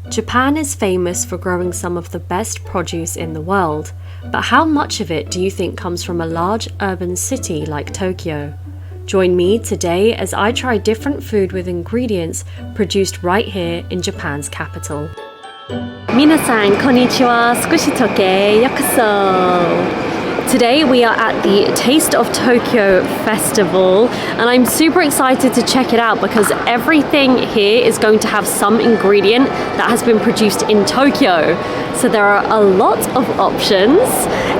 Japan is famous for growing some of the best produce in the world, but how much of it do you think comes from a large urban city like Tokyo? Join me today as I try different food with ingredients produced right here in Japan's capital. 皆さんこんにちは。squishytalk.w へようこそ。Today we are at the Taste of Tokyo Festival and I'm super excited to check it out because everything here is going to have some ingredient that has been produced in Tokyo. So there are a lot of options.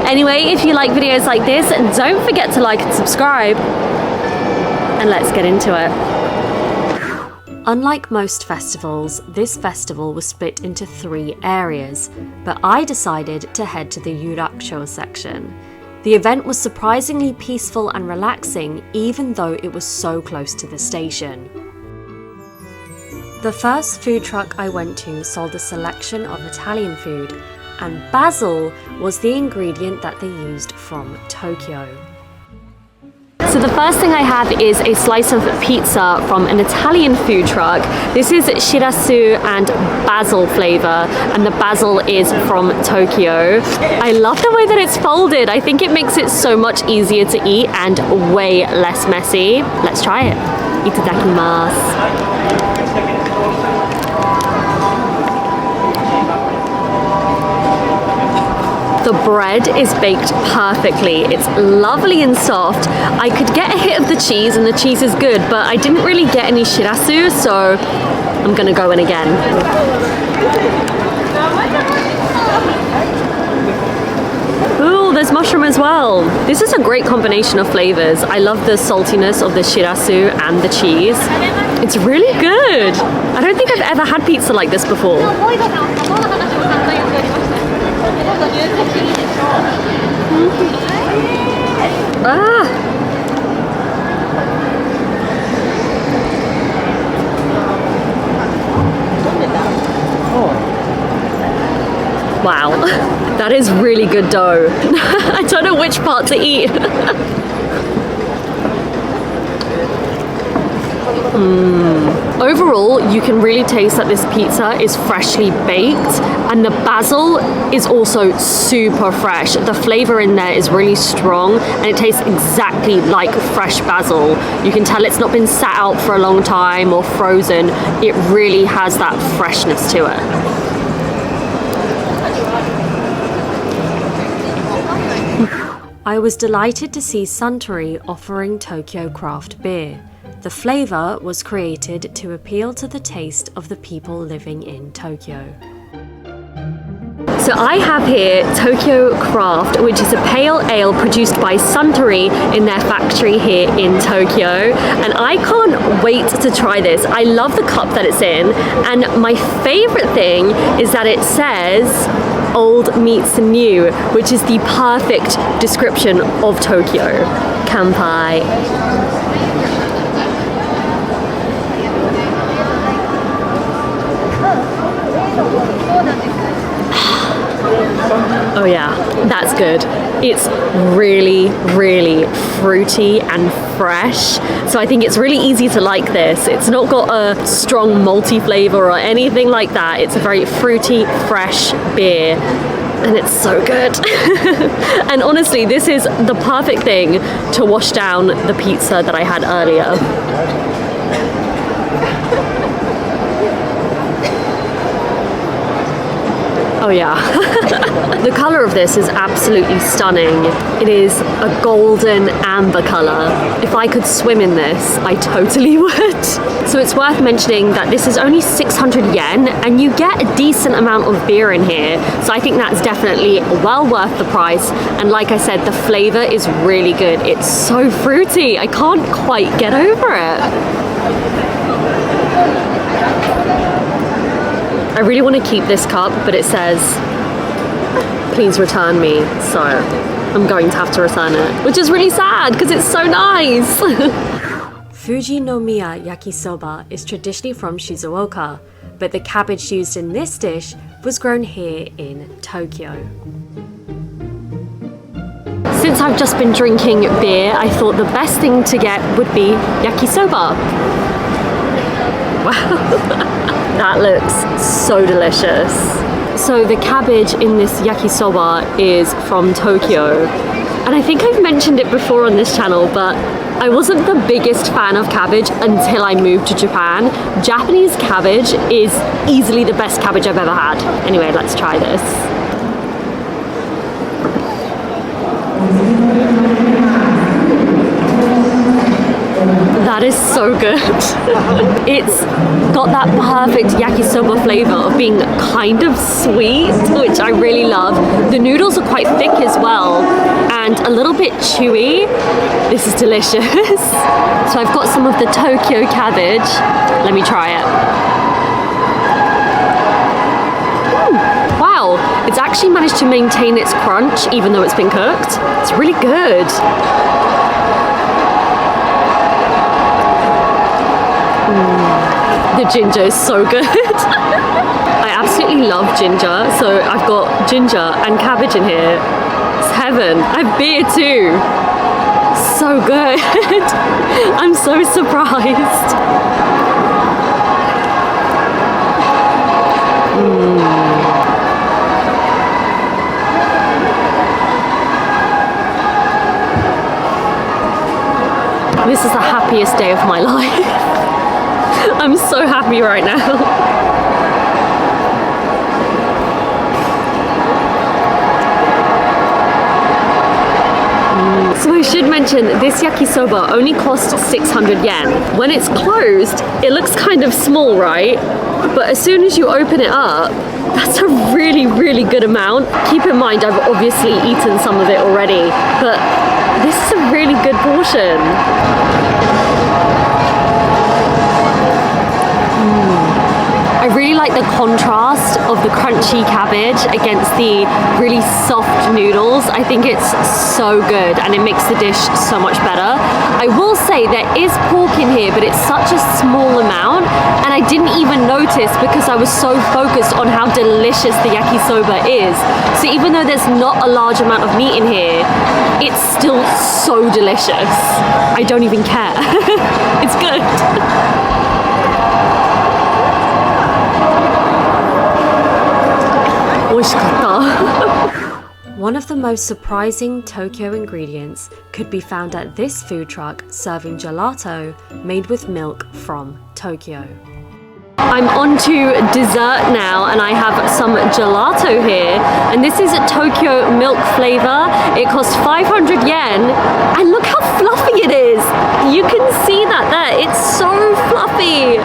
Anyway, if you like videos like this, don't forget to like and subscribe. And let's get into it. Unlike most festivals, this festival was split into 3 areas, but I decided to head to the Yurakusho section. The event was surprisingly peaceful and relaxing, even though it was so close to the station. The first food truck I went to sold a selection of Italian food, and basil was the ingredient that they used from Tokyo. So the first thing I have is a slice of pizza from an Italian food truck. This is shirasu and basil flavor, and the basil is from Tokyo. I love the way that it's folded. I think it makes it so much easier to eat and way less messy. Let's try it. Itadakimasu. The bread is baked perfectly. It's lovely and soft. I could get a hit of the cheese and the cheese is good, but I didn't really get any shirasu, so I'm gonna go in again. Ooh, there's mushroom as well. This is a great combination of flavors. I love the saltiness of the shirasu and the cheese. It's really good. I don't think I've ever had pizza like this before. Wow, that is really good dough. I don't know which part to eat. Overall, you can really taste that this pizza is freshly baked, and the basil is also super fresh. The flavor in there is really strong and it tastes exactly like fresh basil. You can tell it's not been sat out for a long time or frozen. It really has that freshness to it. I was delighted to see Suntory offering Tokyo craft beer. The flavor was created to appeal to the taste of the people living in Tokyo. So I have here Tokyo Craft, which is a pale ale produced by Suntory in their factory here in Tokyo. And I can't wait to try this. I love the cup that it's in. And my favorite thing is that it says old meets new, which is the perfect description of Tokyo. Kanpai. Oh yeah, that's good. It's really, really fruity and fresh. So I think it's really easy to like this. It's not got a strong malty flavor or anything like that. It's a very fruity, fresh beer. And it's so good. And honestly, this is the perfect thing to wash down the pizza that I had earlier. Oh yeah. The color of this is absolutely stunning. It is a golden amber color. If I could swim in this, I totally would. So it's worth mentioning that this is only 600 yen and you get a decent amount of beer in here. So I think that's definitely well worth the price. And like I said, the flavor is really good. It's so fruity. I can't quite get over it. I really want to keep this cup, but it says, please return me, so I'm going to have to return it, which is really sad because it's so nice. Fujinomiya yakisoba is traditionally from Shizuoka, but the cabbage used in this dish was grown here in Tokyo. Since I've just been drinking beer, I thought the best thing to get would be yakisoba. Wow. That looks so delicious. So the cabbage in this yakisoba is from Tokyo. And I think I've mentioned it before on this channel, but I wasn't the biggest fan of cabbage until I moved to Japan. Japanese cabbage is easily the best cabbage I've ever had. Anyway, let's try this. That is so good. It's got that perfect yakisoba flavor of being kind of sweet, which I really love. The noodles are quite thick as well and a little bit chewy. This is delicious. So I've got some of the Tokyo cabbage. Let me try it. Wow, it's actually managed to maintain its crunch even though it's been cooked. It's really good. The ginger is so good. I absolutely love ginger, so I've got ginger and cabbage in here. It's heaven. I have beer too. So good. I'm so surprised. This is the happiest day of my life. I'm so happy right now. So I should mention, this yakisoba only cost 600 yen. When it's closed, it looks kind of small, right? But as soon as you open it up, that's a really, really good amount. Keep in mind, I've obviously eaten some of it already, but this is a really good portion. I really like the contrast of the crunchy cabbage against the really soft noodles. I think it's so good and it makes the dish so much better. I will say there is pork in here, but it's such a small amount and I didn't even notice because I was so focused on how delicious the yakisoba is. So even though there's not a large amount of meat in here, it's still so delicious. I don't even care. It's good. One of the most surprising Tokyo ingredients could be found at this food truck serving gelato made with milk from Tokyo. I'm on to dessert now and I have some gelato here, and this is a Tokyo milk flavor. It costs 500 yen and look how fluffy it is. You can see that there, it's so fluffy.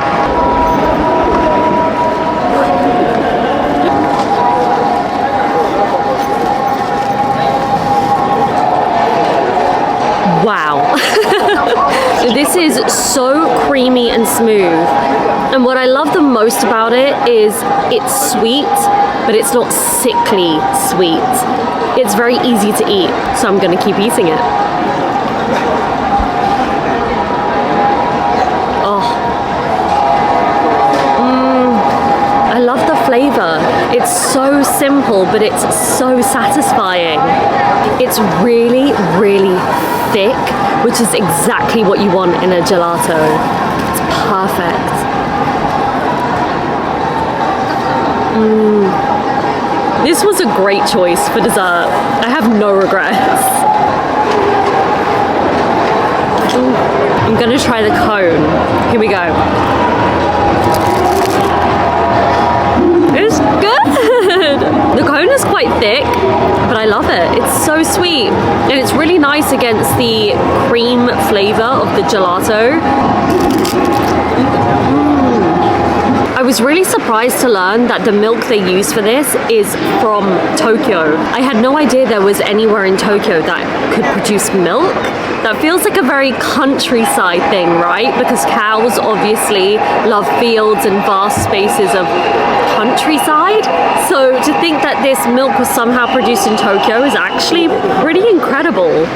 Wow. This is so creamy and smooth. And what I love the most about it is it's sweet, but it's not sickly sweet. It's very easy to eat, so I'm gonna keep eating it. I love the flavor. It's so simple, but it's so satisfying. It's really, really thick, which is exactly what you want in a gelato. It's perfect. This was a great choice for dessert. I have no regrets. I'm gonna try the cone. Here we go. It's good! The cone is quite thick, but I love it. It's so sweet. And it's really nice against the cream flavor of the gelato. I was really surprised to learn that the milk they use for this is from Tokyo. I had no idea there was anywhere in Tokyo that could produce milk. That feels like a very countryside thing, right? Because cows obviously love fields and vast spaces of countryside. So to think that this milk was somehow produced in Tokyo is actually pretty incredible.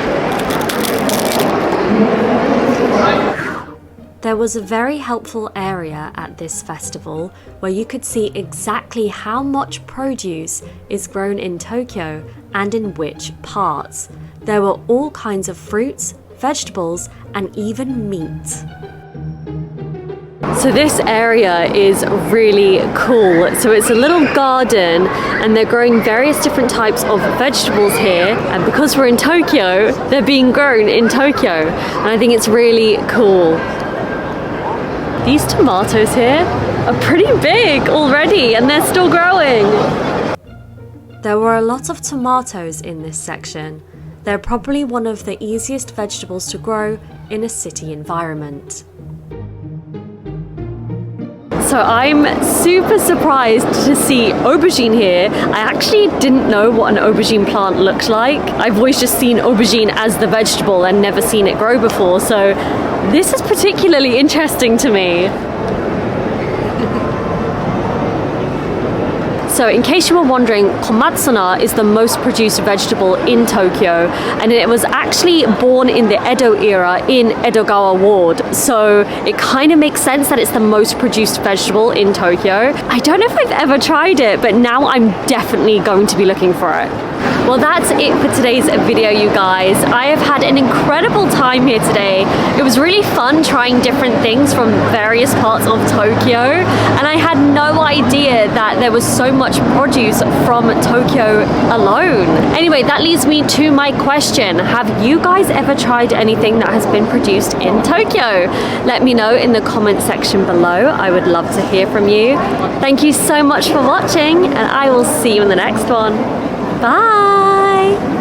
There was a very helpful area at this festival where you could see exactly how much produce is grown in Tokyo and in which parts. There were all kinds of fruits, vegetables, and even meat. So this area is really cool. So it's a little garden and they're growing various different types of vegetables here, and because we're in Tokyo, they're being grown in Tokyo, and I think it's really cool. These tomatoes here are pretty big already and they're still growing. There were a lot of tomatoes in this section. They're probably one of the easiest vegetables to grow in a city environment. So I'm super surprised to see aubergine here. I actually didn't know what an aubergine plant looked like. I've always just seen aubergine as the vegetable and never seen it grow before. So this is particularly interesting to me. So in case you were wondering, komatsuna is the most produced vegetable in Tokyo, and it was actually born in the Edo era in Edogawa Ward. So it kind of makes sense that it's the most produced vegetable in Tokyo. I don't know if I've ever tried it, but now I'm definitely going to be looking for it. Well, that's it for today's video, you guys. I have had an incredible time here today. It was really fun trying different things from various parts of Tokyo, and I had no idea that there was so much produce from Tokyo alone. Anyway, that leads me to my question. Have you guys ever tried anything that has been produced in Tokyo? Let me know in the comment section below. I would love to hear from you. Thank you so much for watching, and I will see you in the next one. Bye!